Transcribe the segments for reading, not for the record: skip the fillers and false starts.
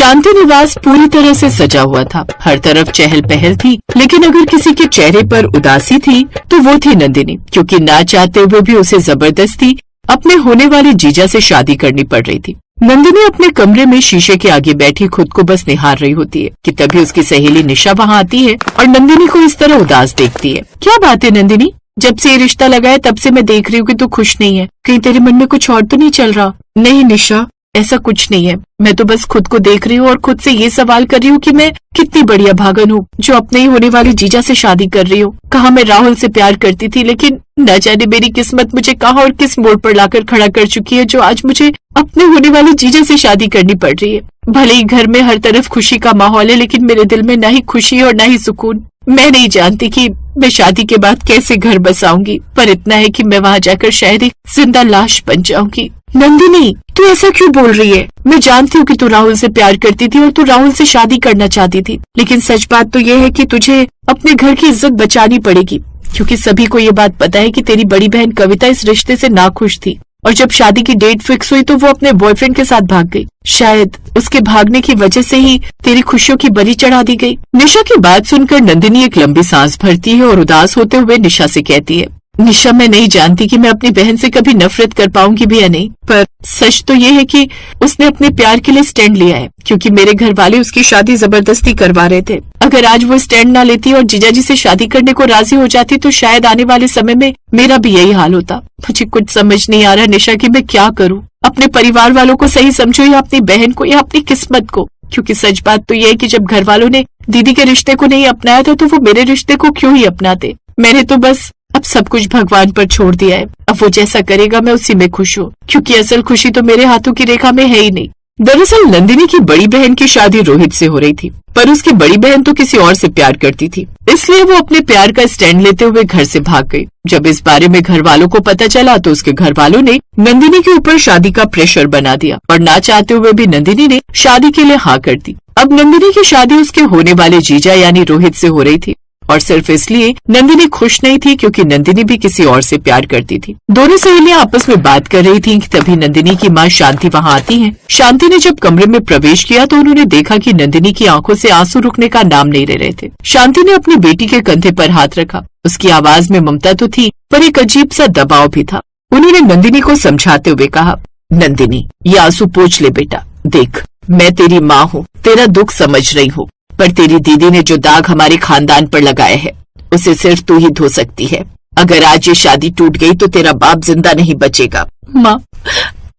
शांति निवास पूरी तरह से सजा हुआ था। हर तरफ चहल पहल थी, लेकिन अगर किसी के चेहरे पर उदासी थी तो वो थी नंदिनी, क्योंकि ना चाहते हुए भी उसे जबरदस्ती अपने होने वाले जीजा से शादी करनी पड़ रही थी। नंदिनी अपने कमरे में शीशे के आगे बैठी खुद को बस निहार रही होती है कि तभी उसकी सहेली निशा वहाँ आती है और नंदिनी को इस तरह उदास देखती है। क्या बात है नंदिनी, जब से ये रिश्ता लगा है तब से मैं देख रही हूँ कि तू खुश नहीं है। कहीं तेरे मन में कुछ और तो नहीं चल रहा? नहीं निशा, ऐसा कुछ नहीं है। मैं तो बस खुद को देख रही हूँ और खुद से ये सवाल कर रही हूँ कि मैं कितनी बढ़िया भागन हूँ जो अपने ही होने वाले जीजा से शादी कर रही हूँ। कहाँ मैं राहुल से प्यार करती थी, लेकिन न जाने मेरी किस्मत मुझे कहाँ और किस मोड़ पर लाकर खड़ा कर चुकी है जो आज मुझे अपने होने वाले जीजा से शादी करनी पड़ रही है। भले ही घर में हर तरफ खुशी का माहौल है, लेकिन मेरे दिल में न ही खुशी और न ही सुकून। मैं नहीं जानती कि मैं शादी के बाद कैसे घर बसाऊंगी, पर इतना है कि मैं वहाँ जाकर शायद एक जिंदा लाश बन जाऊंगी। नंदिनी, तू ऐसा क्यों बोल रही है? मैं जानती हूँ कि तू राहुल से प्यार करती थी और तू राहुल से शादी करना चाहती थी, लेकिन सच बात तो ये है कि तुझे अपने घर की इज्जत बचानी पड़ेगी, क्योंकि सभी को ये बात पता है कि तेरी बड़ी बहन कविता इस रिश्ते से नाखुश थी और जब शादी की डेट फिक्स हुई तो वो अपने बॉयफ्रेंड के साथ भाग गई। शायद उसके भागने की वजह से ही तेरी खुशियों की बलि चढ़ा दी गई। निशा की बात सुनकर नंदिनी एक लंबी सांस भरती है और उदास होते हुए निशा से कहती है, निशा, मैं नहीं जानती कि मैं अपनी बहन से कभी नफरत कर पाऊंगी भी या नहीं, पर सच तो ये है कि उसने अपने प्यार के लिए स्टैंड लिया है, क्योंकि मेरे घर वाले उसकी शादी जबरदस्ती करवा रहे थे। अगर आज वो स्टैंड ना लेती और जीजाजी से शादी करने को राजी हो जाती तो शायद आने वाले समय में मेरा भी यही हाल होता। मुझे कुछ समझ नहीं आ रहा निशा कि मैं क्या करूँ। अपने परिवार वालों को सही समझो या अपनी बहन को या अपनी किस्मत को, क्योंकि सच बात तो ये है कि जब घर वालों ने दीदी के रिश्ते को नहीं अपनाया था तो वो मेरे रिश्ते को क्यों ही अपनाते। मैंने तो बस अब सब कुछ भगवान पर छोड़ दिया है। अब वो जैसा करेगा मैं उसी में खुश हूँ, क्योंकि असल खुशी तो मेरे हाथों की रेखा में है ही नहीं। दरअसल नंदिनी की बड़ी बहन की शादी रोहित से हो रही थी, पर उसकी बड़ी बहन तो किसी और से प्यार करती थी, इसलिए वो अपने प्यार का स्टैंड लेते हुए घर से भाग गई। जब इस बारे में घर वालों को पता चला तो उसके घर वालों ने नंदिनी के ऊपर शादी का प्रेशर बना दिया और ना चाहते हुए भी नंदिनी ने शादी के लिए हाँ कर दी। अब नंदिनी की शादी उसके होने वाले जीजा यानी रोहित से हो रही थी, और सिर्फ इसलिए नंदिनी खुश नहीं थी क्योंकि नंदिनी भी किसी और से प्यार करती थी। दोनों सहेलियां आपस में बात कर रही थीं कि तभी नंदिनी की माँ शांति वहां आती है। शांति ने जब कमरे में प्रवेश किया तो उन्होंने देखा कि नंदिनी की आंखों से आंसू रुकने का नाम नहीं ले रहे थे। शांति ने अपनी बेटी के कंधे पर हाथ रखा। उसकी आवाज में ममता तो थी, पर एक अजीब सा दबाव भी था। उन्होंने नंदिनी को समझाते हुए कहा, नंदिनी, ये आंसू पोंछ ले बेटा। देख, मैं तेरी माँ हूँ, तेरा दुख समझ रही हूँ, पर तेरी दीदी ने जो दाग हमारे खानदान पर लगाया है उसे सिर्फ तू ही धो सकती है। अगर आज ये शादी टूट गई तो तेरा बाप जिंदा नहीं बचेगा। माँ,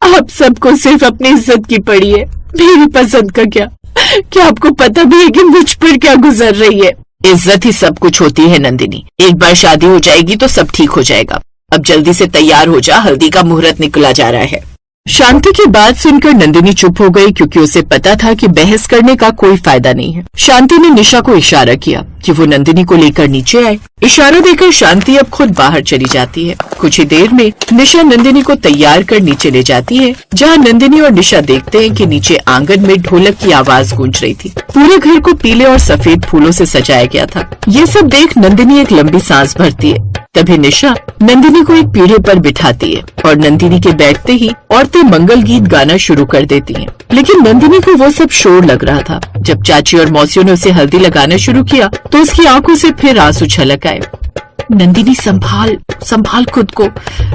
आप सबको सिर्फ अपनी इज्जत की पड़ी है, मेरी पसंद का क्या? क्या आपको पता भी है कि मुझ पर क्या गुजर रही है? इज्जत ही सब कुछ होती है नंदिनी। एक बार शादी हो जाएगी तो सब ठीक हो जाएगा। अब जल्दी से तैयार हो जा, हल्दी का मुहूर्त निकला जा रहा है। शांति की बात सुनकर नंदिनी चुप हो गई, क्योंकि उसे पता था कि बहस करने का कोई फायदा नहीं है। शांति ने निशा को इशारा किया कि वो नंदिनी को लेकर नीचे आए। इशारा देकर शांति अब खुद बाहर चली जाती है। कुछ ही देर में निशा नंदिनी को तैयार कर नीचे ले जाती है, जहाँ नंदिनी और निशा देखते हैं कि नीचे आंगन में ढोलक की आवाज गूंज रही थी। पूरे घर को पीले और सफेद फूलों से सजाया गया था। ये सब देख नंदिनी एक लंबी सांस भरती है। तभी निशा नंदिनी को एक पीढ़े पर बिठाती है और नंदिनी के बैठते ही औरतें मंगल गीत गाना शुरू कर देती हैं। लेकिन नंदिनी को वो सब शोर लग रहा था। जब चाची और मौसियों ने उसे हल्दी लगाना शुरू किया तो उसकी आंखों से फिर आंसू छलक आए। नंदिनी, संभाल संभाल खुद को,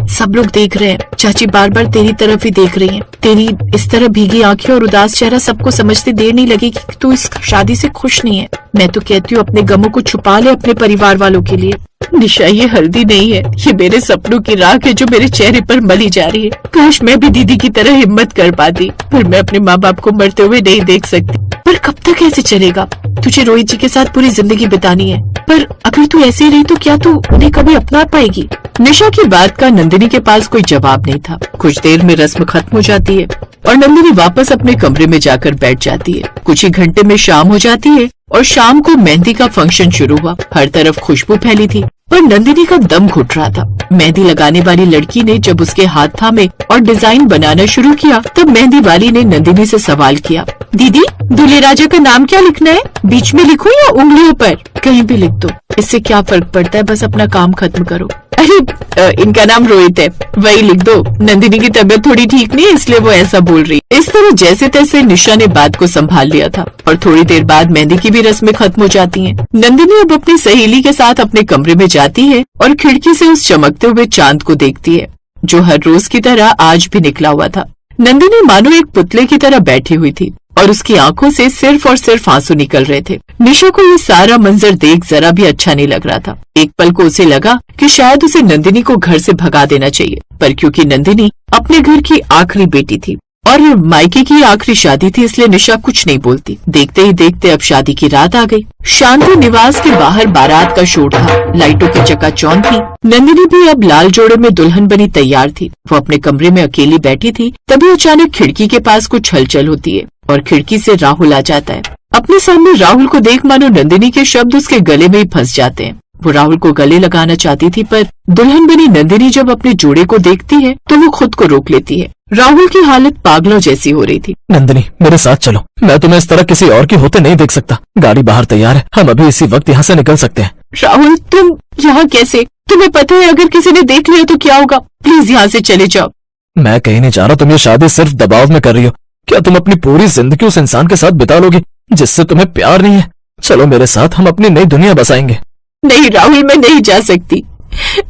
सब लोग देख रहे हैं। चाची बार बार तेरी तरफ ही देख रही हैं। तेरी इस तरह भीगी आंखें और उदास चेहरा सबको समझते देर नहीं लगेगी कि तू इस शादी से खुश नहीं है। मैं तो कहती हूँ अपने गमों को छुपा ले अपने परिवार वालों के लिए। निशा, ये हल्दी नहीं है, ये मेरे सपनों की राख है जो मेरे चेहरे पर मली जा रही है। काश मैं भी दीदी की तरह हिम्मत कर पाती, पर मैं अपने माँ बाप को मरते हुए नहीं देख सकती। पर कब तक ऐसे चलेगा? तुझे रोहित जी के साथ पूरी जिंदगी बितानी है, पर अगर तू ऐसे ही रही तो क्या तू उन्हें कभी अपना पाएगी? निशा की बात का नंदिनी के पास कोई जवाब नहीं था। कुछ देर में रस्म खत्म हो जाती है और नंदिनी वापस अपने कमरे में जाकर बैठ जाती है। कुछ ही घंटे में शाम हो जाती है और शाम को मेहंदी का फंक्शन शुरू हुआ। हर तरफ खुशबू फैली थी, पर नंदिनी का दम घुट रहा था। मेहंदी लगाने वाली लड़की ने जब उसके हाथ थामे और डिजाइन बनाना शुरू किया, तब मेहंदी वाली ने नंदिनी से सवाल किया, दीदी दूल्हे राजा का नाम क्या लिखना है? बीच में लिखूं या उंगलियों पर? कहीं भी लिख दो, इससे क्या फर्क पड़ता है, बस अपना काम खत्म करो। अरे इनका नाम रोहित है, वही लिख दो। नंदिनी की तबीयत थोड़ी ठीक नहीं है, इसलिए वो ऐसा बोल रही। इस तरह जैसे तैसे निशा ने बात को संभाल लिया था और थोड़ी देर बाद मेहंदी की भी रस्में खत्म हो जाती हैं। नंदिनी अब अपनी सहेली के साथ अपने कमरे में जाती है और खिड़की से उस चमकते हुए चांद को देखती है, जो हर रोज की तरह आज भी निकला हुआ था। नंदिनी मानो एक पुतले की तरह बैठी हुई थी और उसकी आंखों से सिर्फ और सिर्फ आंसू निकल रहे थे। निशा को ये सारा मंजर देख जरा भी अच्छा नहीं लग रहा था। एक पल को उसे लगा कि शायद उसे नंदिनी को घर से भगा देना चाहिए, पर क्योंकि नंदिनी अपने घर की आखिरी बेटी थी और मायके की आखिरी शादी थी, इसलिए निशा कुछ नहीं बोलती। देखते ही देखते अब शादी की रात आ गई। शांति निवास के बाहर बारात का शोर था, लाइटों की चकाचौंध थी। नंदिनी भी अब लाल जोड़े में दुल्हन बनी तैयार थी। वो अपने कमरे में अकेली बैठी थी, तभी अचानक खिड़की के पास कुछ हलचल होती है और खिड़की से राहुल आ जाता है। अपने सामने राहुल को देख मानो नंदिनी के शब्द उसके गले में ही फंस जाते हैं। वो राहुल को गले लगाना चाहती थी, पर दुल्हन बनी नंदिनी जब अपने जोड़े को देखती है तो वो खुद को रोक लेती है। राहुल की हालत पागलों जैसी हो रही थी। नंदिनी मेरे साथ चलो, मैं तुम्हें इस तरह किसी और की होते नहीं देख सकता। गाड़ी बाहर तैयार है, हम अभी इसी वक्त यहाँ से निकल सकते हैं। राहुल तुम यहाँ कैसे? तुम्हें पता है अगर किसी ने देख लिया तो क्या होगा? प्लीज यहाँ से चले जाओ। मैं कहीं नहीं जा रहा, तुम ये शादी सिर्फ दबाव में कर रही हो। क्या तुम अपनी पूरी जिंदगी उस इंसान के साथ बिता लोगी जिससे तुम्हें प्यार नहीं है? चलो मेरे साथ, हम अपनी नई दुनिया बसाएंगे। नहीं राहुल, मैं नहीं जा सकती।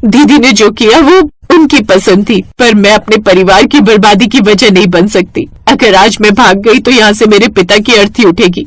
दीदी ने जो किया वो उनकी पसंद थी, पर मैं अपने परिवार की बर्बादी की वजह नहीं बन सकती। अगर आज मैं भाग गई तो यहाँ से मेरे पिता की अर्थी उठेगी।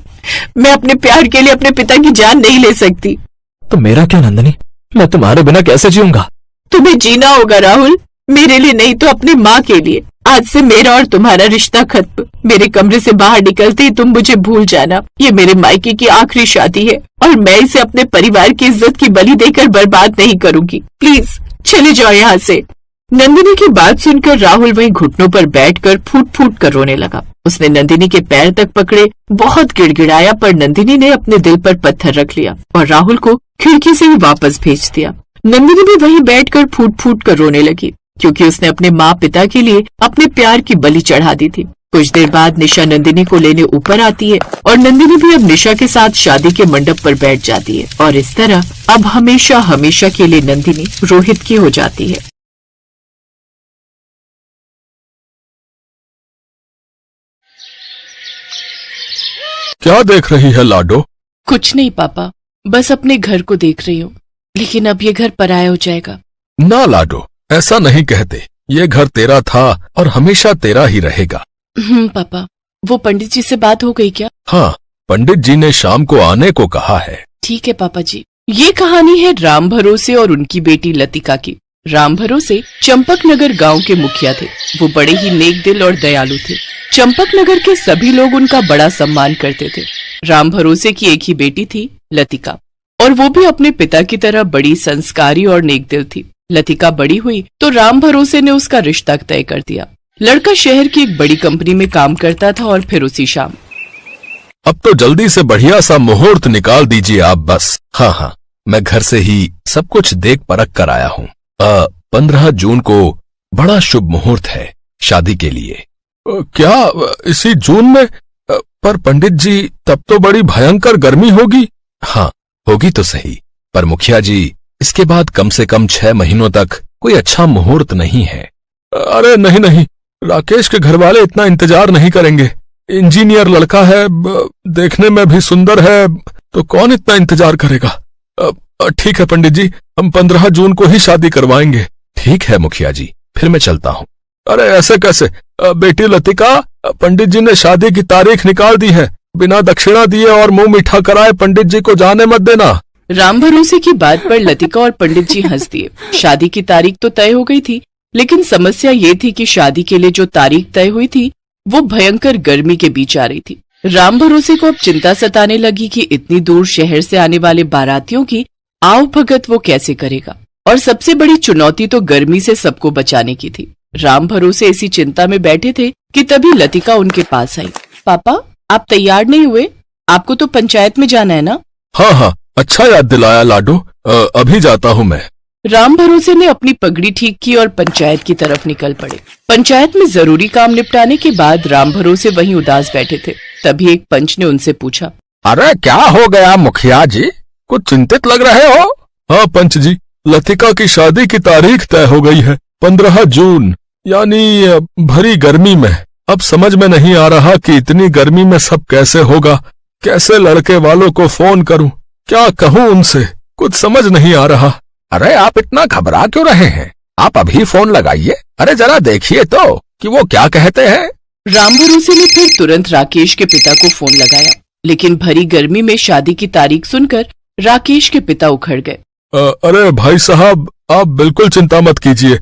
मैं अपने प्यार के लिए अपने पिता की जान नहीं ले सकती। तो मेरा क्या नंदिनी, मैं तुम्हारे बिना कैसे जीऊंगा? तुम्हें जीना होगा राहुल, मेरे लिए नहीं तो अपनी माँ के लिए। आज से मेरा और तुम्हारा रिश्ता खत्म। मेरे कमरे से बाहर निकलते ही तुम मुझे भूल जाना। ये मेरे मायके की आखिरी शादी है और मैं इसे अपने परिवार की इज्जत की बलि देकर बर्बाद नहीं करूंगी। प्लीज चले जाओ यहाँ से। नंदिनी की बात सुनकर राहुल वहीं घुटनों पर बैठकर फूट फूट कर रोने लगा। उसने नंदिनी के पैर तक पकड़े, बहुत गिड़गिड़ाया, पर नंदिनी ने अपने दिल पर पत्थर रख लिया और राहुल को खिड़की से ही वापस भेज दिया। नंदिनी भी वहीं बैठकर फूट फूट कर रोने लगी, क्योंकि उसने अपने माँ पिता के लिए अपने प्यार की बलि चढ़ा दी थी। कुछ देर बाद निशा नंदिनी को लेने ऊपर आती है और नंदिनी भी अब निशा के साथ शादी के मंडप पर बैठ जाती है और इस तरह अब हमेशा हमेशा के लिए नंदिनी रोहित की हो जाती है। क्या देख रही है लाडो? कुछ नहीं पापा, बस अपने घर को देख रही हूँ, लेकिन अब ये घर पराया हो जाएगा। ना लाडो, ऐसा नहीं कहते। ये घर तेरा था और हमेशा तेरा ही रहेगा। पापा, वो पंडित जी से बात हो गई क्या? हाँ, पंडित जी ने शाम को आने को कहा है। ठीक है पापा जी। ये कहानी है राम भरोसे और उनकी बेटी लतिका की। राम भरोसे चंपकनगर गांव के मुखिया थे। वो बड़े ही नेक दिल और दयालु थे। चंपकनगर के सभी लोग उनका बड़ा सम्मान करते थे। राम भरोसे की एक ही बेटी थी, लतिका, और वो भी अपने पिता की तरह बड़ी संस्कारी और नेक दिल थी। लतिका बड़ी हुई तो राम भरोसे ने उसका रिश्ता तय कर दिया। लड़का शहर की एक बड़ी कंपनी में काम करता था और फिर उसी शाम। अब तो जल्दी से बढ़िया सा मुहूर्त निकाल दीजिए आप बस। हाँ, मैं घर से ही सब कुछ देख परख कर आया हूँ। 15 जून को बड़ा शुभ मुहूर्त है शादी के लिए। क्या इसी जून में? पर पंडित जी, तब तो बड़ी भयंकर गर्मी होगी। हाँ, होगी तो सही, पर मुखिया जी, इसके बाद कम से कम 6 महीनों तक कोई अच्छा मुहूर्त नहीं है। अरे नहीं नहीं, राकेश के घर वाले इतना इंतजार नहीं करेंगे। इंजीनियर लड़का है, देखने में भी सुंदर है, तो कौन इतना इंतजार करेगा। ठीक है पंडित जी, हम 15 जून को ही शादी करवाएंगे। ठीक है मुखिया जी, फिर मैं चलता हूँ। अरे ऐसे कैसे? बेटी लतिका, पंडित जी ने शादी की तारीख निकाल दी है। बिना दक्षिणा दिए और मुंह मीठा कराए पंडित जी को जाने मत देना। राम भरोसे की बात पर लतिका और पंडित जी हंस दिए। शादी की तारीख तो तय हो गई थी, लेकिन समस्या ये थी कि शादी के लिए जो तारीख तय हुई थी वो भयंकर गर्मी के बीच आ रही थी। राम भरोसे को अब चिंता सताने लगी कि इतनी दूर शहर से आने वाले बारातियों की आव भगत वो कैसे करेगा, और सबसे बड़ी चुनौती तो गर्मी से सबको बचाने की थी। राम भरोसे इसी चिंता में बैठे थे कि तभी लतिका उनके पास आई। पापा, आप तैयार नहीं हुए? आपको तो पंचायत में जाना है ना? हाँ हाँ, अच्छा याद दिलाया लाडो। अभी जाता हूँ मैं। राम भरोसे ने अपनी पगड़ी ठीक की और पंचायत की तरफ निकल पड़े। पंचायत में जरूरी काम निपटाने के बाद राम भरोसे वहीं उदास बैठे थे। तभी एक पंच ने उनसे पूछा, अरे क्या हो गया मुखिया जी, कुछ चिंतित लग रहे हो? हाँ पंच जी, लतिका की शादी की तारीख तय हो गई है, 15 जून, यानी भरी गर्मी में। अब समझ में नहीं आ रहा कि इतनी गर्मी में सब कैसे होगा। कैसे लड़के वालों को फोन करूं, क्या कहूं उनसे, कुछ समझ नहीं आ रहा। अरे आप इतना घबरा क्यों रहे हैं? आप अभी फोन लगाइए। अरे जरा देखिए तो कि वो क्या कहते हैं। राम भरोसे ने फिर तुरंत राकेश के पिता को फोन लगाया, लेकिन भरी गर्मी में शादी की तारीख सुनकर राकेश के पिता उखड़ गए। अरे भाई साहब, आप बिल्कुल चिंता मत कीजिए,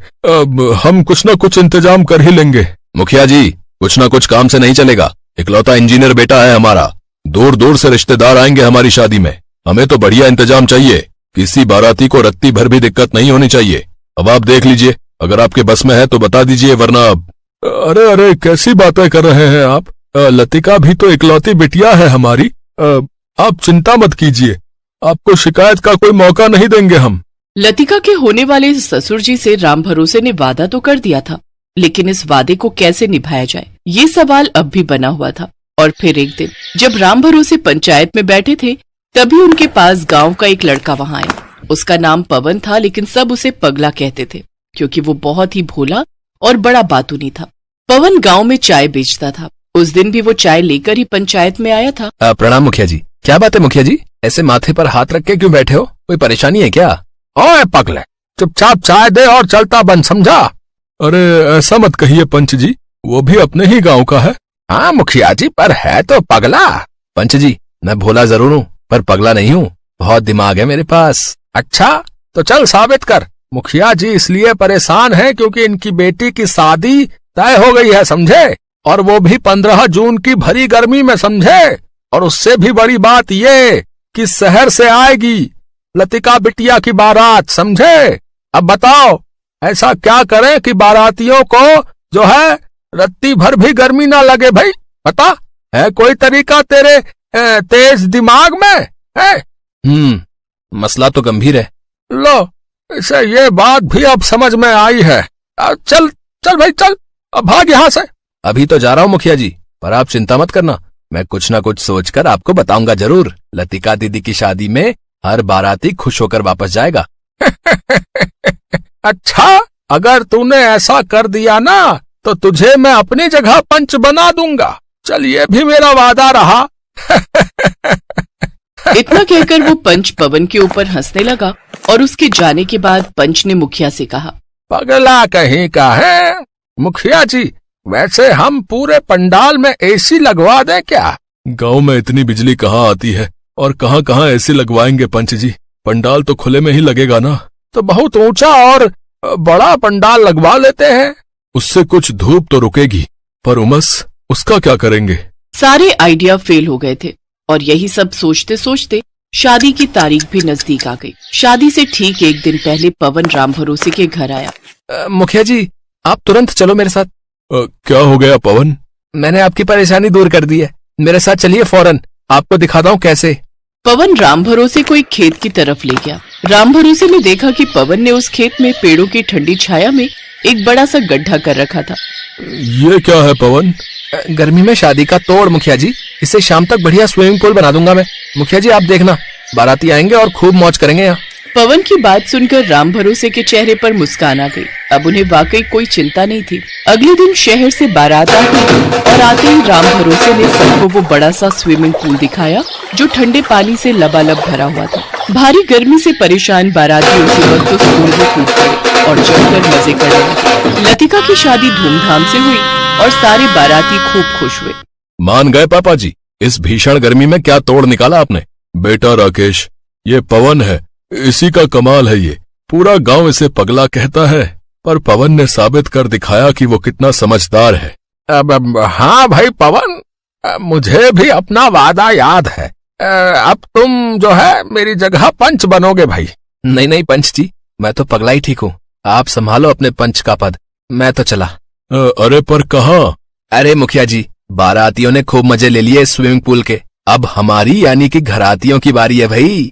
हम कुछ न कुछ इंतजाम कर ही लेंगे। मुखिया जी, कुछ न कुछ काम से नहीं चलेगा। इकलौता इंजीनियर बेटा है हमारा, दूर दूर से रिश्तेदार आएंगे हमारी शादी में। हमें तो बढ़िया इंतजाम चाहिए, किसी बाराती को रत्ती भर भी दिक्कत नहीं होनी चाहिए। अब आप देख लीजिए, अगर आपके बस में है तो बता दीजिए, वरना। अरे अरे, कैसी बातें कर रहे हैं आप? लतिका भी तो इकलौती बिटिया है हमारी। आप चिंता मत कीजिए, आपको शिकायत का कोई मौका नहीं देंगे हम। लतिका के होने वाले ससुर जी से राम भरोसे ने वादा तो कर दिया था, लेकिन इस वादे को कैसे निभाया जाए, ये सवाल अब भी बना हुआ था। और फिर एक दिन जब राम भरोसे पंचायत में बैठे थे, तभी उनके पास गांव का एक लड़का वहां आया। उसका नाम पवन था, लेकिन सब उसे पगला कहते थे, क्योंकि वो बहुत ही भोला और बड़ा बातूनी था। पवन गांव में चाय बेचता था। उस दिन भी वो चाय लेकर ही पंचायत में आया था। प्रणाम मुखिया जी। क्या बात है मुखिया जी, ऐसे माथे पर हाथ रख के क्यों बैठे हो? कोई परेशानी है क्या? ओए पगले, चुपचाप चाय दे और चलता बन, समझा? अरे ऐसा मत कहिए पंच जी, वो भी अपने ही गांव का है। हाँ मुखिया जी, पर है तो पगला। पंच जी, मैं भोला जरूर हूँ, पर पगला नहीं हूँ। बहुत दिमाग है मेरे पास। अच्छा, तो चल साबित कर। मुखिया जी इसलिए परेशान है क्योंकि इनकी बेटी की शादी तय हो गई है, समझे? और वो भी 15 जून की भरी गर्मी में, समझे? और उससे भी बड़ी बात ये कि शहर से आएगी लतिका बिटिया की बारात, समझे? अब बताओ ऐसा क्या करें कि बारातियों को जो है रत्ती भर भी गर्मी ना लगे? भाई बता, है कोई तरीका तेरे तेज दिमाग में है? मसला तो गंभीर है। लो, इसे ये बात भी अब समझ में आई है। चल चल भाई चल, अब भाग यहाँ से। अभी तो जा रहा हूँ मुखिया जी, पर आप चिंता मत करना, मैं कुछ ना कुछ सोचकर आपको बताऊंगा जरूर। लतिका दीदी की शादी में हर बाराती खुश होकर वापस जाएगा। अच्छा, अगर तूने ऐसा कर दिया ना तो तुझे मैं अपनी जगह पंच बना दूंगा। चल, ये भी मेरा वादा रहा। इतना कहकर वो पंच पवन के ऊपर हंसने लगा और उसके जाने के बाद पंच ने मुखिया से कहा, पगला कहीं का है। मुखिया जी, वैसे हम पूरे पंडाल में एसी लगवा दें क्या? गांव में इतनी बिजली कहाँ आती है और कहाँ कहाँ एसी लगवाएंगे पंच जी? पंडाल तो खुले में ही लगेगा ना। तो बहुत ऊंचा और बड़ा पंडाल लगवा लेते हैं, उससे कुछ धूप तो रुकेगी, पर उमस उसका क्या करेंगे? सारे आइडिया फेल हो गए थे और यही सब सोचते सोचते शादी की तारीख भी नजदीक आ गई। शादी से ठीक एक दिन पहले पवन राम भरोसे के घर आया। मुखिया जी, आप तुरंत चलो मेरे साथ। क्या हो गया पवन? मैंने आपकी परेशानी दूर कर दी है, मेरे साथ चलिए फौरन, आपको दिखाता हूँ कैसे। पवन राम भरोसे को एक खेत की तरफ ले गया। राम भरोसे ने देखा कि पवन ने उस खेत में पेड़ों की ठंडी छाया में एक बड़ा सा गड्ढा कर रखा था। ये क्या है पवन? गर्मी में शादी का तोड़ मुखिया जी, इससे शाम तक बढ़िया स्विमिंग पूल बना दूंगा मैं। मुखिया जी आप देखना, बाराती आएंगे और खूब मौज करेंगे यहाँ। पवन की बात सुनकर राम भरोसे के चेहरे पर मुस्कान आ गई। अब उन्हें वाकई कोई चिंता नहीं थी। अगले दिन शहर से बारात आ गई और आते ही राम भरोसे ने सबको वो बड़ा सा स्विमिंग पूल दिखाया जो ठंडे पानी से लबालब भरा हुआ था। भारी गर्मी से परेशान बाराती उसी वक्त उस पूल में कूद गए और जमकर मजे करने लगे। लतिका की शादी धूमधाम से हुई और सारे बाराती खूब खुश हुए। मान गए पापा जी, इस भीषण गर्मी में क्या तोड़ निकाला आपने। बेटा राकेश, ये पवन है, इसी का कमाल है। ये पूरा गांव इसे पगला कहता है, पर पवन ने साबित कर दिखाया कि वो कितना समझदार है। अब हाँ भाई पवन, मुझे भी अपना वादा याद है। अब तुम जो है मेरी जगह पंच बनोगे भाई। नहीं नहीं पंच जी, मैं तो पगला ही ठीक हूँ, आप संभालो अपने पंच का पद, मैं तो चला। अरे पर कहाँ? अरे मुखिया जी, बारातियों ने खूब मजे ले लिए स्विमिंग पूल के, अब हमारी यानी कि घरातियों की बारी है भाई।